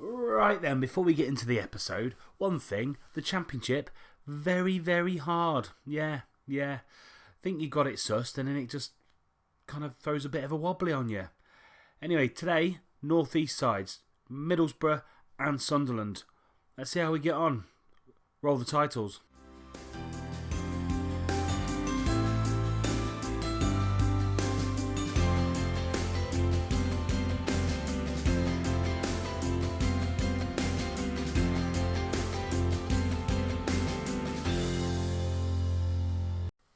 Right then, before we get into the episode, one thing, the Championship, very, very hard. Yeah. Think you got it sussed and then it just kind of throws a bit of a wobbly on you. Anyway, today, North East sides, Middlesbrough and Sunderland. Let's see how we get on. Roll the titles.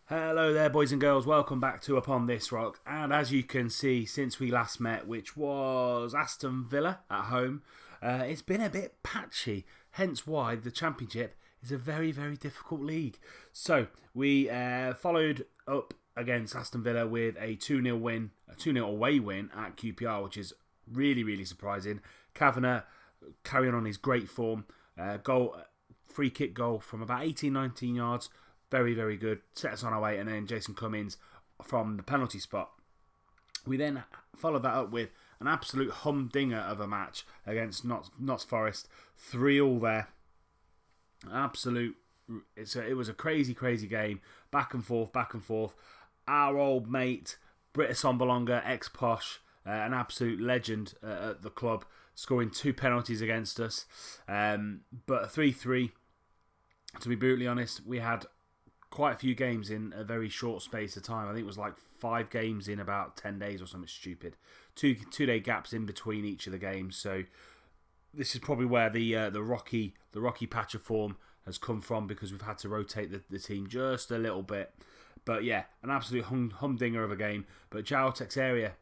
Hello there, boys and girls. Welcome back to Upon This Rock. And as you can see, since we last met, which was Aston Villa at home, it's been a bit patchy. Hence why the Championship is a very, very difficult league. So we followed up against Aston Villa with a 2-0 win, a 2-0 away win at QPR, which is really, really surprising. Kavanagh carrying on his great form. Free kick goal from about 18-19 yards. Very, very good. Set us on our way, and then Jason Cummings from the penalty spot. We then followed that up with an absolute humdinger of a match against Notts Forest. 3-3 there. It was a crazy, crazy game. Back and forth. Our old mate, Britta Sombolonga, ex-Posh, an absolute legend at the club, scoring 2 penalties against us. But 3-3, to be brutally honest, we had quite a few games in a very short space of time. I think it was like 5 games in about 10 days or something stupid. Two-day gaps in between each of the games. So this is probably where the rocky patch of form has come from, because we've had to rotate the team just a little bit. But yeah, an absolute humdinger of a game. But Joao Teixeira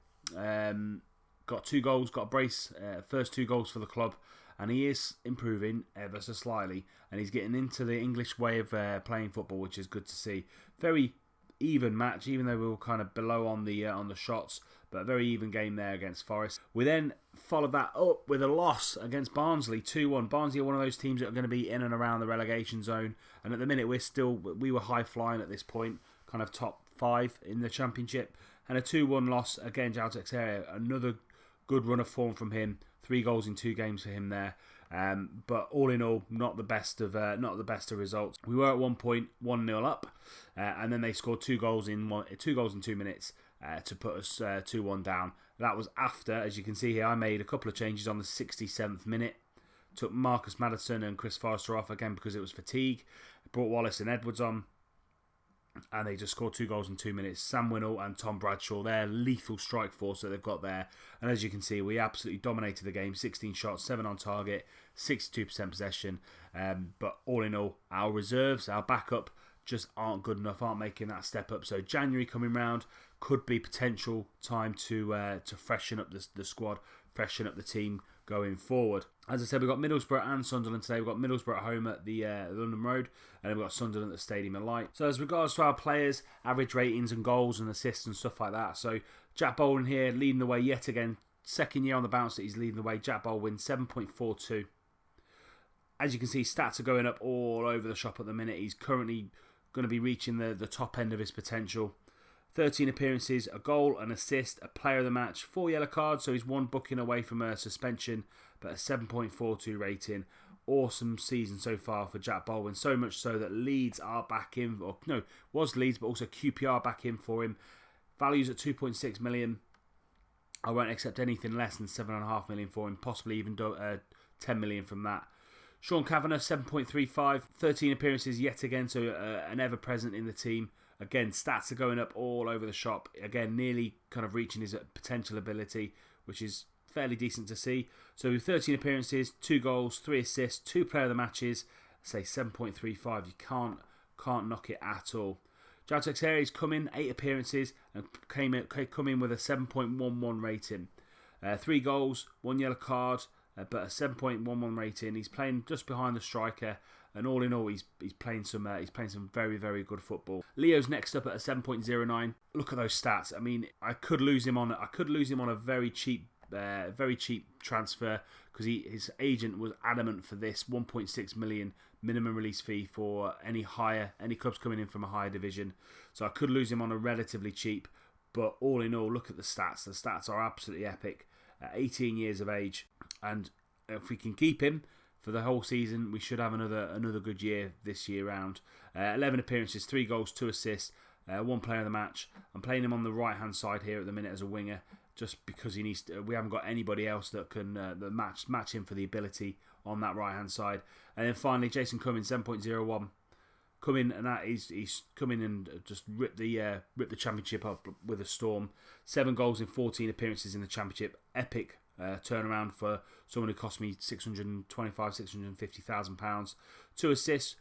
got 2 goals, got a brace, first 2 goals for the club. And he is improving ever so slightly. And he's getting into the English way of playing football, which is good to see. Very even match, even though we were kind of below on the shots. But a very even game there against Forest. We then followed that up with a loss against Barnsley, 2-1. Barnsley are one of those teams that are going to be in and around the relegation zone. And at the minute, we were high flying at this point, kind of top 5 in the Championship. And a 2-1 loss against Joao Teixeira. Another good run of form from him. 3 goals in 2 games for him there. But all in all, not the best of results. We were at one point 1-0 up, and then they scored 2 goals in 2 minutes to put us 2-1 down. That was after, as you can see here, I made a couple of changes on the 67th minute. Took Marcus Maddison and Chris Forrester off again because it was fatigue. Brought Wallace and Edwards on. And they just scored 2 goals in 2 minutes. Sam Winnell and Tom Bradshaw, their lethal strike force that they've got there. And as you can see, we absolutely dominated the game. 16 shots, 7 on target, 62% possession. But all in all, our reserves, our backup, just aren't good enough, aren't making that step up. So January coming round could be potential time to freshen up the squad, freshen up the team going forward. As I said, we've got Middlesbrough and Sunderland today. We've got Middlesbrough at home at the London Road, and then we've got Sunderland at the Stadium of Light. So as regards to our players, average ratings and goals and assists and stuff like that. So Jack Baldwin here leading the way yet again. Second year on the bounce that he's leading the way. Jack Baldwin 7.42. As you can see, stats are going up all over the shop at the minute. He's currently going to be reaching the top end of his potential. 13 appearances, a goal, an assist, a player of the match, 4 yellow cards, so he's 1 booking away from a suspension, but a 7.42 rating. Awesome season so far for Jack Baldwin, so much so that Leeds are back in, or no, was Leeds, but also QPR back in for him. Values at 2.6 million. I won't accept anything less than 7.5 million for him, possibly even 10 million from that. Sean Kavanagh, 7.35, 13 appearances yet again, so an ever-present in the team. Again, stats are going up all over the shop. Again, nearly kind of reaching his potential ability, which is fairly decent to see. So 13 appearances, 2 goals, 3 assists, 2 player of the matches. Say 7.35. You can't knock it at all. Joao Teixeira's come in 8 appearances and come in with a 7.11 rating. 3 goals, 1 yellow card, but a 7.11 rating. He's playing just behind the striker. And all in all, he's playing some very, very good football. Leo's next up at a 7.09. Look at those stats. I mean, I could lose him on a very cheap transfer, because his agent was adamant for this 1.6 million minimum release fee for any clubs coming in from a higher division. So I could lose him on a relatively cheap. But all in all, look at the stats. The stats are absolutely epic. 18 years of age, and if we can keep him for the whole season, we should have another good year this year round. 11 appearances, 3 goals, 2 assists, 1 player of the match. I'm playing him on the right hand side here at the minute as a winger, just because he needs we haven't got anybody else that can that match him for the ability on that right hand side. And then finally, Jason Cummins, 7.01. Come in and he's come in and just ripped the championship up with a storm. 7 goals in 14 appearances in the championship. Epic turnaround for someone who cost me £650,000. 2 assists,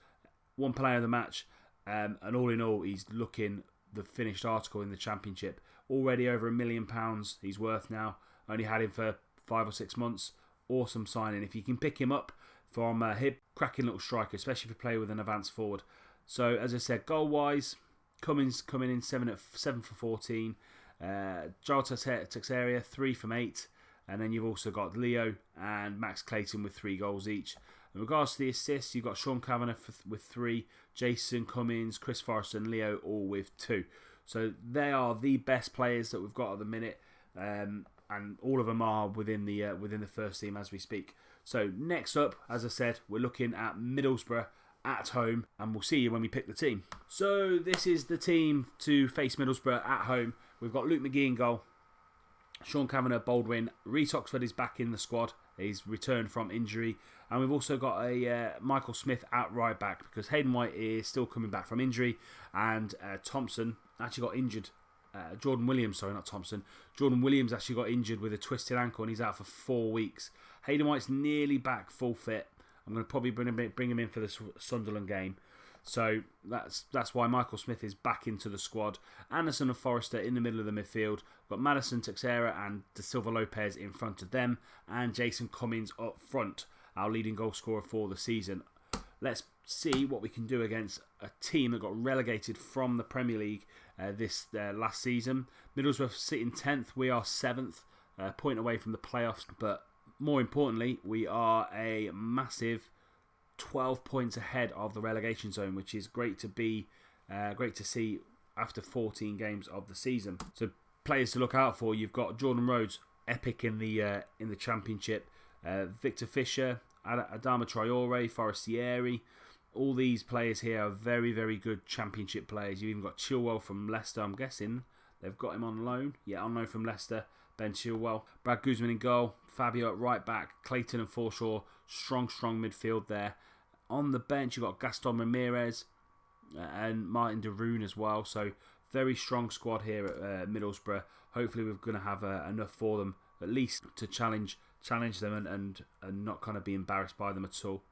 1 player of the match, and all in all, he's looking the finished article in the championship. Already over £1 million he's worth now. Only had him for 5 or 6 months. Awesome signing. If you can pick him up from Hib, cracking little striker, especially if you play with an advanced forward. So, as I said, goal-wise, Cummins coming in 7 for 14. Joel Texeira, 3 from 8. And then you've also got Leo and Max Clayton with 3 goals each. In regards to the assists, you've got Sean Kavanagh with 3, Jason Cummins, Chris Forrester and Leo all with 2. So they are the best players that we've got at the minute. And all of them are within the first team as we speak. So next up, as I said, we're looking at Middlesbrough at home, and we'll see you when we pick the team. So this is the team to face Middlesbrough at home. We've got Luke McGee in goal, Sean Kavanagh, Baldwin. Reece Oxford is back in the squad. He's returned from injury, and we've also got a Michael Smith at right back because Hayden White is still coming back from injury, and Thompson actually got injured. Jordan Williams actually got injured with a twisted ankle, and he's out for 4 weeks. Hayden White's nearly back full fit. I'm going to probably bring him in for the Sunderland game. So that's why Michael Smith is back into the squad. Anderson and Forrester in the middle of the midfield. We've got Madison, Texeira and De Silva Lopez in front of them. And Jason Cummins up front, our leading goal scorer for the season. Let's see what we can do against a team that got relegated from the Premier League this last season. Middlesbrough sitting 10th. We are 7th, point away from the playoffs. But more importantly, we are a massive 12 points ahead of the relegation zone, which is great to see after 14 games of the season. So players to look out for: you've got Jordan Rhodes, epic in the championship. Victor Fisher, Adama Traore, Forestieri. All these players here are very, very good championship players. You've even got Chilwell from Leicester. I'm guessing they've got him on loan. Yeah, on loan from Leicester. Ben Chilwell. Brad Guzman in goal. Fabio at right back. Clayton and Forshaw. Strong midfield there. On the bench, you've got Gaston Ramirez and Martin de Roon as well. So, very strong squad here at Middlesbrough. Hopefully, we're going to have enough for them, at least to challenge them and not kind of be embarrassed by them at all.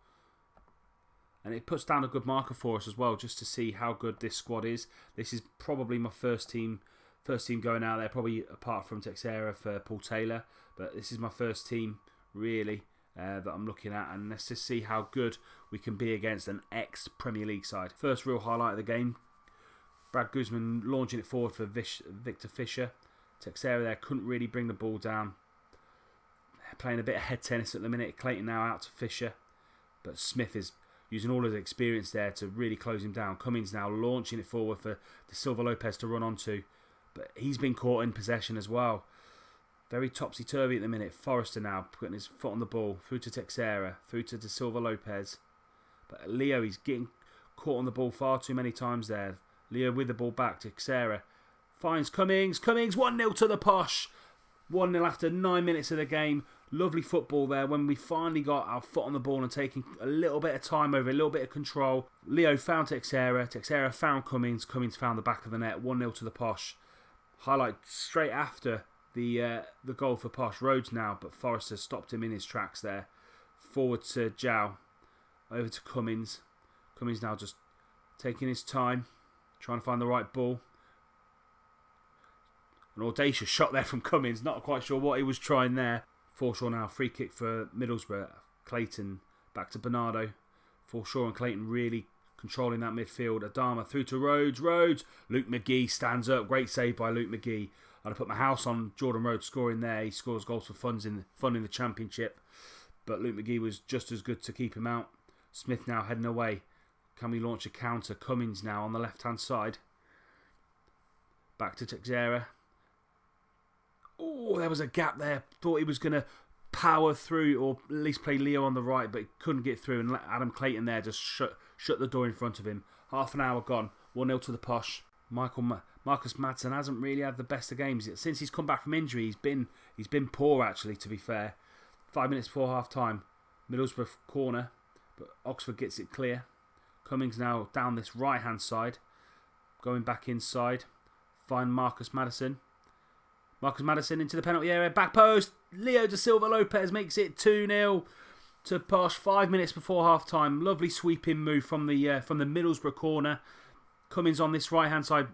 And it puts down a good marker for us as well, just to see how good this squad is. This is probably my first team going out there, probably apart from Texeira for Paul Taylor. But this is my first team, really, that I'm looking at. And let's just see how good we can be against an ex-Premier League side. First real highlight of the game, Brad Guzman launching it forward for Victor Fisher. Texeira there couldn't really bring the ball down. Playing a bit of head tennis at the minute. Clayton now out to Fisher. But Smith is using all his experience there to really close him down. Cummins now launching it forward for De Silva Lopez to run onto. But he's been caught in possession as well. Very topsy-turvy at the minute. Forrester now putting his foot on the ball. Through to Texeira. Through to De Silva Lopez. But Leo, he's getting caught on the ball far too many times there. Leo with the ball back. Texeira finds Cummins. Cummins 1-0 to the Posh. 1-0 after 9 minutes of the game. Lovely football there when we finally got our foot on the ball and taking a little bit of time over, a little bit of control. Leo found Texeira. Texeira found Cummins. Cummins found the back of the net. 1-0 to the Posh. Highlight straight after the goal for Posh. Rhodes now, but Forrester stopped him in his tracks there. Forward to Zhao. Over to Cummins. Cummins now just taking his time, trying to find the right ball. An audacious shot there from Cummins. Not quite sure what he was trying there. Forshaw now, free kick for Middlesbrough. Clayton back to Bernardo. Forshaw and Clayton really controlling that midfield. Adama through to Rhodes. Luke McGee stands up. Great save by Luke McGee. I'd put my house on Jordan Rhodes scoring there. He scores goals for fun in the championship. But Luke McGee was just as good to keep him out. Smith now heading away. Can we launch a counter? Cummins now on the left-hand side. Back to Texeira. Oh, there was a gap there. Thought he was going to power through, or at least play Leo on the right, but he couldn't get through, and let Adam Clayton there just shut the door in front of him. Half an hour gone, 1-0 to the Posh. Marcus Madsen hasn't really had the best of games since he's come back from injury. He's been poor, actually, to be fair. 5 minutes before half time, Middlesbrough corner, but Oxford gets it clear. Cummings now down this right hand side, going back inside, find Marcus Maddison. Marcus Maddison into the penalty area, back post. Leo da Silva Lopez makes it 2-0 to Posh 5 minutes before half time. Lovely sweeping move from the Middlesbrough corner. Cummings on this right hand side,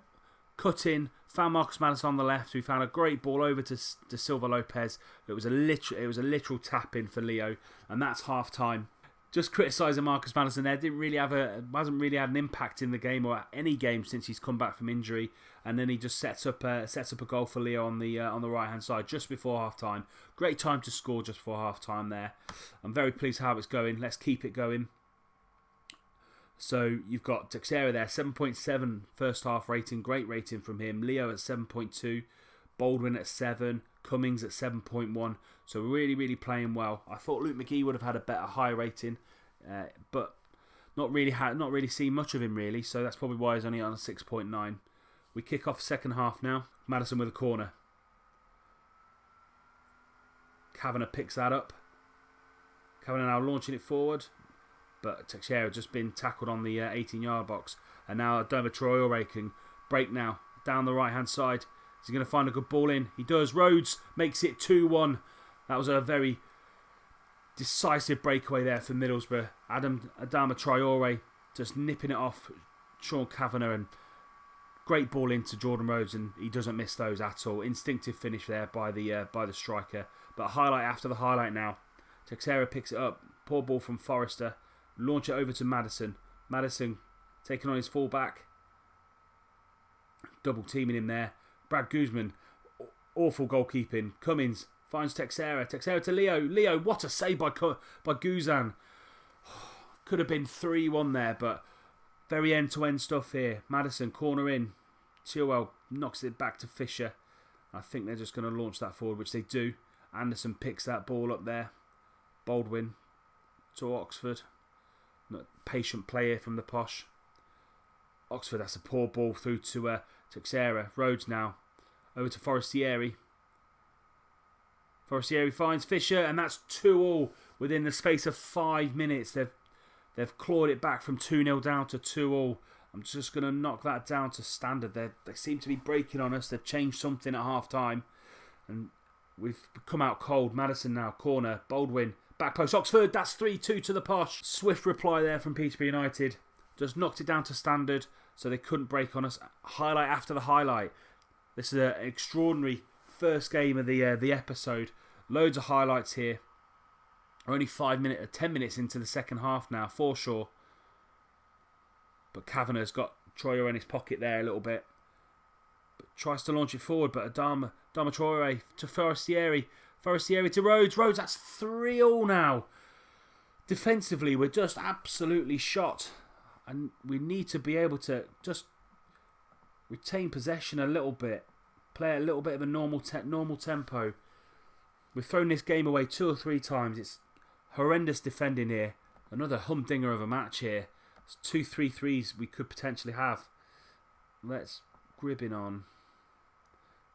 cut in, found Marcus Maddison on the left, who found a great ball over to Silva Lopez. It was a literal tap in for Leo, and that's half time. Just criticising Marcus Maddison there. Hasn't really had an impact in the game or any game since he's come back from injury. And then he just sets up a goal for Leo on the right hand side just before half time. Great time to score just before half time there. I'm very pleased how it's going. Let's keep it going. So you've got Teixeira there, 7.7 first half rating, great rating from him. Leo at 7.2, Baldwin at 7, Cummings at 7.1. So really, really playing well. I thought Luke McGee would have had a better high rating, but not really seen much of him really. So that's probably why he's only on a 6.9. We kick off second half now. Maddison with a corner. Kavanagh picks that up. Kavanagh now launching it forward, but Teixeira just been tackled on the 18-yard box. And now Adama Traore can break now down the right-hand side. Is he going to find a good ball in? He does. Rhodes makes it 2-1. That was a very decisive breakaway there for Middlesbrough. Adama Traore just nipping it off Sean Kavanagh, and great ball into Jordan Rhodes, and he doesn't miss those at all. Instinctive finish there by the striker. But highlight after the highlight now. Teixeira picks it up. Poor ball from Forrester. Launch it over to Maddison. Maddison taking on his fullback. Double teaming him there. Brad Guzman. Awful goalkeeping. Cummings finds Teixeira. Teixeira to Leo. Leo, what a save by Guzan. Could have been 3-1 there, but very end-to-end stuff here. Maddison, corner in. Chilwell knocks it back to Fisher. I think they're just going to launch that forward, which they do. Anderson picks that ball up there. Baldwin to Oxford. Patient play here from the Posh. Oxford, that's a poor ball through to Teixeira. Rhodes now. Over to Forestieri. Forestieri finds Fisher, and that's 2-2 within the space of 5 minutes. They've clawed it back from 2-0 down to 2-2. I'm just going to knock that down to standard. They seem to be breaking on us. They've changed something at half time, and we've come out cold. Maddison now, corner. Baldwin, back post. Oxford, that's 3-2 to the Posh. Swift reply there from Peterborough United. Just knocked it down to standard, so they couldn't break on us. Highlight after the highlight. This is an extraordinary first game of the episode. Loads of highlights here. We're only 10 minutes into the second half now, for sure. But Kavanagh's got Troyer in his pocket there a little bit. But tries to launch it forward, but Adama Traore to Forestieri. Forestieri to Rhodes. Rhodes, that's 3-3 now. Defensively, we're just absolutely shot. And we need to be able to just retain possession a little bit. Play a little bit of a normal tempo. We've thrown this game away 2 or 3 times. It's horrendous defending here. Another humdinger of a match here. It's 2-3-3s we could potentially have. Let's Gribbin on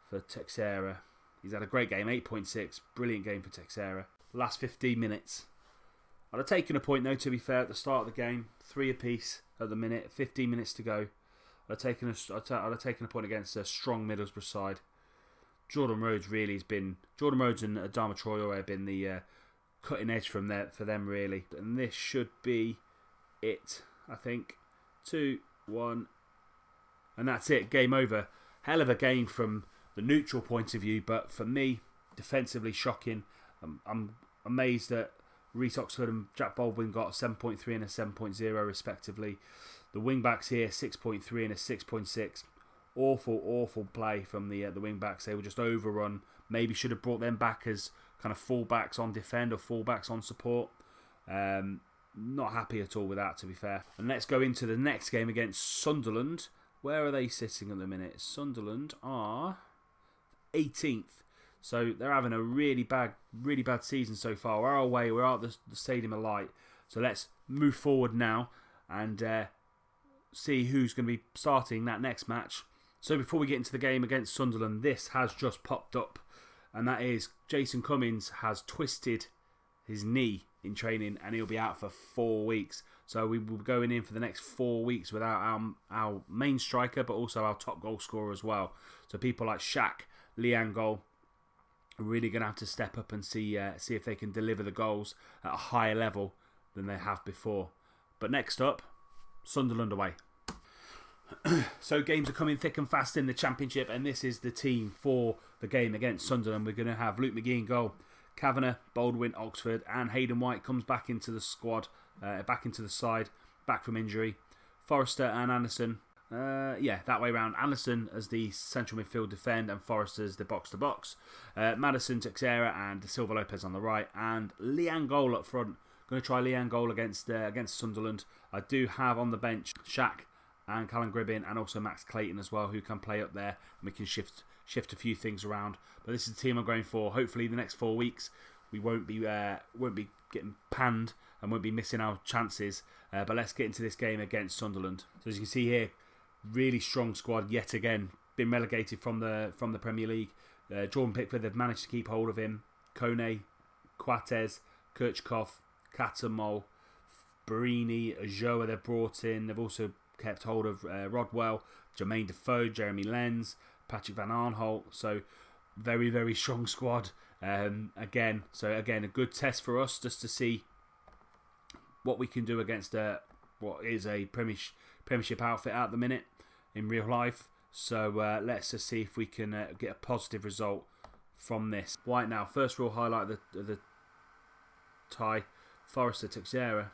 for Teixeira. He's had a great game, 8.6. Brilliant game for Teixeira. Last 15 minutes. I'd have taken a point though, to be fair, at the start of the game. 3 apiece at the minute, 15 minutes to go. I'd have taken a point against a strong Middlesbrough side. Jordan Rhodes and Adama Traore have been the cutting edge for them really. And this should be it, I think. 2-1. And that's it, game over. Hell of a game from the neutral point of view, but for me, defensively shocking. I'm amazed that Reece Oxford and Jack Baldwin got a 7.3 and a 7.0 respectively. The wing-backs here, 6.3 and a 6.6. Awful play from the wing-backs. They were just overrun. Maybe should have brought them back as kind of full-backs on defend or full-backs on support. Not happy at all with that, to be fair. And let's go into the next game against Sunderland. Where are they sitting at the minute? Sunderland are 18th. So they're having a really bad season so far. We're away, we're out the Stadium of Light. So let's move forward now and see who's going to be starting that next match. So before we get into the game against Sunderland, this has just popped up, and that is Jason Cummings has twisted his knee in training and he'll be out for 4 weeks. So we will be going in for the next 4 weeks without our main striker, but also our top goal scorer as well. So people like Shaq, Liangol are really going to have to step up and see if they can deliver the goals at a higher level than they have before. But next up, Sunderland away. So games are coming thick and fast in the Championship, and this is the team for the game against Sunderland. We're going to have Luke McGee in goal, Kavanagh, Baldwin, Oxford, and Hayden White comes back into the squad, back into the side, back from injury. Forrester and Anderson, that way round. Anderson as the central midfield defend, and Forrester as the box-to-box. Madison, Teixeira, and Silva Lopez on the right, and Liangol up front. Going to try Liangol against Sunderland. I do have on the bench Shaq and Callum Gribbin, and also Max Clayton as well, who can play up there, and we can shift a few things around. But this is the team I'm going for. Hopefully the next 4 weeks we won't be getting panned and won't be missing our chances. But let's get into this game against Sunderland. So as you can see here, really strong squad yet again. Been relegated from the Premier League. Jordan Pickford, they've managed to keep hold of him. Kone, Coates, Kirchhoff, Catamol, Barini, Ajoa they've brought in. They've also kept hold of Rodwell, Jermaine Defoe, Jeremy Lenz, Patrick Van Arnholt. So very, very strong squad. Again, a good test for us just to see what we can do against what is a Premiership outfit at the minute in real life. So let's just see if we can get a positive result from this. White now, first real highlight of the tie. Forrester, Teixeira.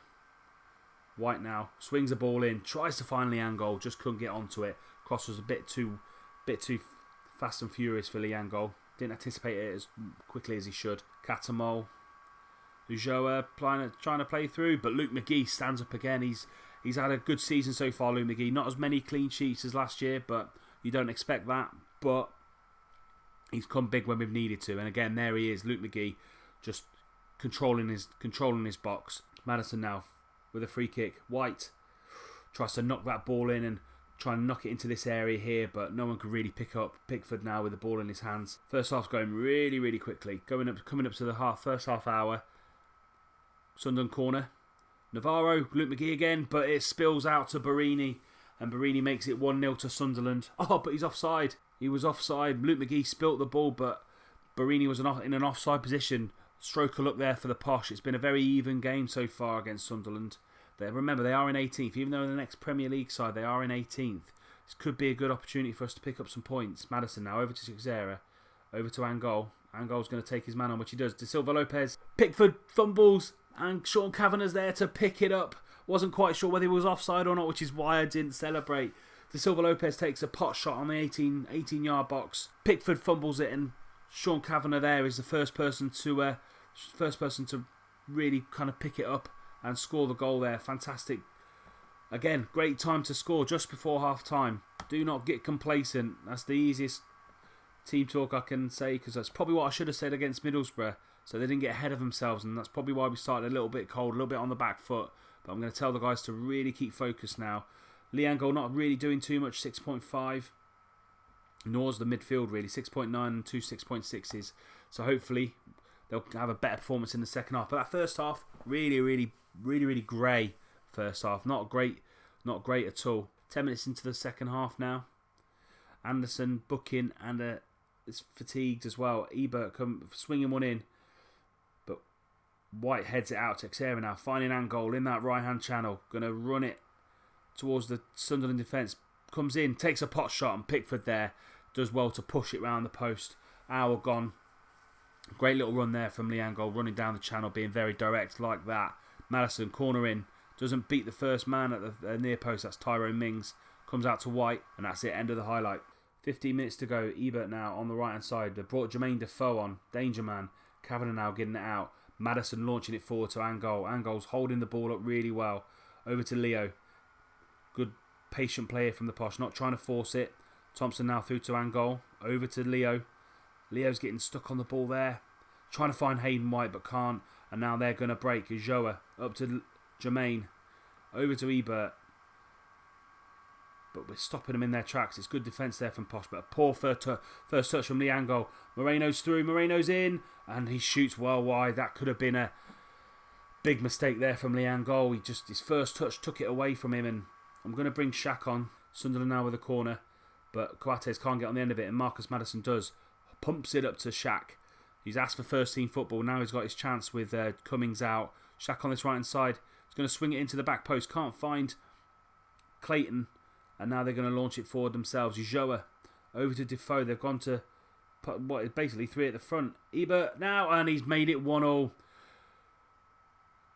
White now swings the ball in, tries to find Liangol, just couldn't get onto it. Cross was a bit too fast and furious for Liangol. Didn't anticipate it as quickly as he should. Catamol, Ujoa trying to play through, but Luke McGee stands up again. He's had a good season so far, Luke McGee. Not as many clean sheets as last year, but you don't expect that. But he's come big when we've needed to. And again, there he is, Luke McGee, just controlling his box. Madison now with a free kick. White tries to knock that ball in and try and knock it into this area here, but no one could really pick up. Pickford now with the ball in his hands. First half's going really, really quickly. Coming up to the first half hour. Sunderland corner. Navarro, Luke McGee again, but it spills out to Barini, and Barini makes it 1-0 to Sunderland. Oh, but he's offside. He was offside. Luke McGee spilt the ball, but Barini was in an offside position. Stroke a look there for the Posh. It's been a very even game so far against Sunderland. Remember, they are in 18th. Even though in the next Premier League side, they are in 18th. This could be a good opportunity for us to pick up some points. Madison now over to Teixeira. Over to Angol. Angol's going to take his man on, which he does. De Silva Lopez. Pickford fumbles. And Sean Kavanagh's there to pick it up. Wasn't quite sure whether he was offside or not, which is why I didn't celebrate. De Silva Lopez takes a pot shot on the 18-yard box. Pickford fumbles it, and Sean Kavanagh there is the first person to really kind of pick it up and score the goal there. Fantastic. Again, great time to score just before half time. Do not get complacent. That's the easiest team talk I can say, because that's probably what I should have said against Middlesbrough. So they didn't get ahead of themselves, and that's probably why we started a little bit cold, a little bit on the back foot. But I'm going to tell the guys to really keep focused now. Liangol not really doing too much, 6.5. Nor's the midfield really, 6.9 and 2 6.6s. So hopefully they'll have a better performance in the second half. But that first half, really grey first half. Not great at all. 10 minutes into the second half now. Anderson booking and is fatigued as well. Ebert swinging one in. But White heads it out. Teixeira now finding Angol in that right-hand channel. Going to run it towards the Sunderland defence. Comes in, takes a pot shot, and Pickford there does well to push it round the post. Hour gone. Great little run there from Liangol, running down the channel, being very direct like that. Madison, corner in. Doesn't beat the first man at the near post. That's Tyrone Mings. Comes out to White, and that's it. End of the highlight. 15 minutes to go. Ebert now on the right-hand side. They brought Jermaine Defoe on. Danger man. Kavanagh now getting it out. Madison launching it forward to Angol. Angol's holding the ball up really well. Over to Leo. Good patient player from the Posh. Not trying to force it. Thompson now through to Angol. Over to Leo. Leo's getting stuck on the ball there. Trying to find Hayden White but can't. And now they're going to break. Joa up to Jermaine. Over to Ebert. But we're stopping them in their tracks. It's good defence there from Posh. But a poor first touch from Liango. Moreno's through. Moreno's in. And he shoots well wide. That could have been a big mistake there from Liango. His first touch took it away from him. And I'm going to bring Shaq on. Sunderland now with a corner. But Coates can't get on the end of it. And Marcus Maddison does. Pumps it up to Shaq. He's asked for first team football. Now he's got his chance with Cummings out. Shaq on this right hand side. He's going to swing it into the back post. Can't find Clayton. And now they're going to launch it forward themselves. Joa over to Defoe. They've gone to put basically 3 at the front. Ebert now, and he's made it 1-1.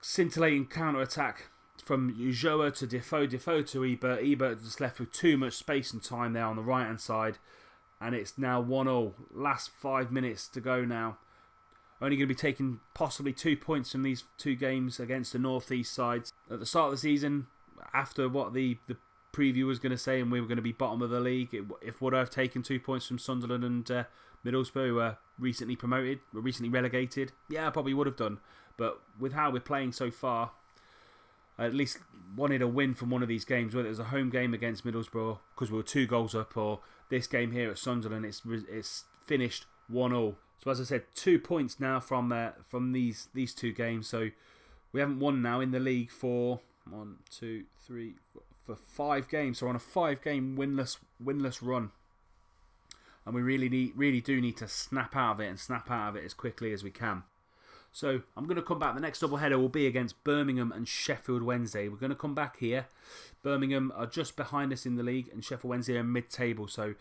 Scintillating counter attack from Joa to Defoe. Defoe to Ebert. Ebert just left with too much space and time there on the right hand side. And it's now 1-1. Last 5 minutes to go now. Only going to be taking possibly 2 points from these 2 games against the North East sides. At the start of the season, after what the preview was going to say, and we were going to be bottom of the league, if would I have taken 2 points from Sunderland and Middlesbrough, who were recently promoted, were recently relegated? Yeah, I probably would have done. But with how we're playing so far, I at least wanted a win from one of these games, whether it was a home game against Middlesbrough, because we were 2 goals up, or this game here at Sunderland, it's finished 1-1. So as I said, 2 points now from these 2 games. So we haven't won now in the league for 5 games. So we're on a 5-game winless run, and we really do need to snap out of it, and snap out of it as quickly as we can. So I'm going to come back. The next doubleheader will be against Birmingham and Sheffield Wednesday. We're going to come back here. Birmingham are just behind us in the league, and Sheffield Wednesday are mid-table. So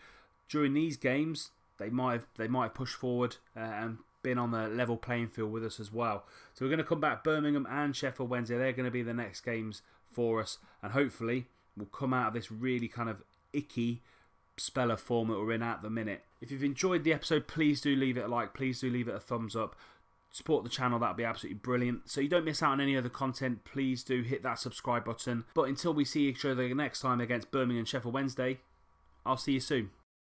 during these games, they might have pushed forward and been on the level playing field with us as well. So we're going to come back. Birmingham and Sheffield Wednesday, they're going to be the next games for us, and hopefully we'll come out of this really kind of icky spell of form that we're in at the minute. If you've enjoyed the episode, please do leave it a like. Please do leave it a thumbs up. Support the channel, that'd be absolutely brilliant. So you don't miss out on any other content, please do hit that subscribe button. But until we see each other next time against Birmingham and Sheffield Wednesday, I'll see you soon.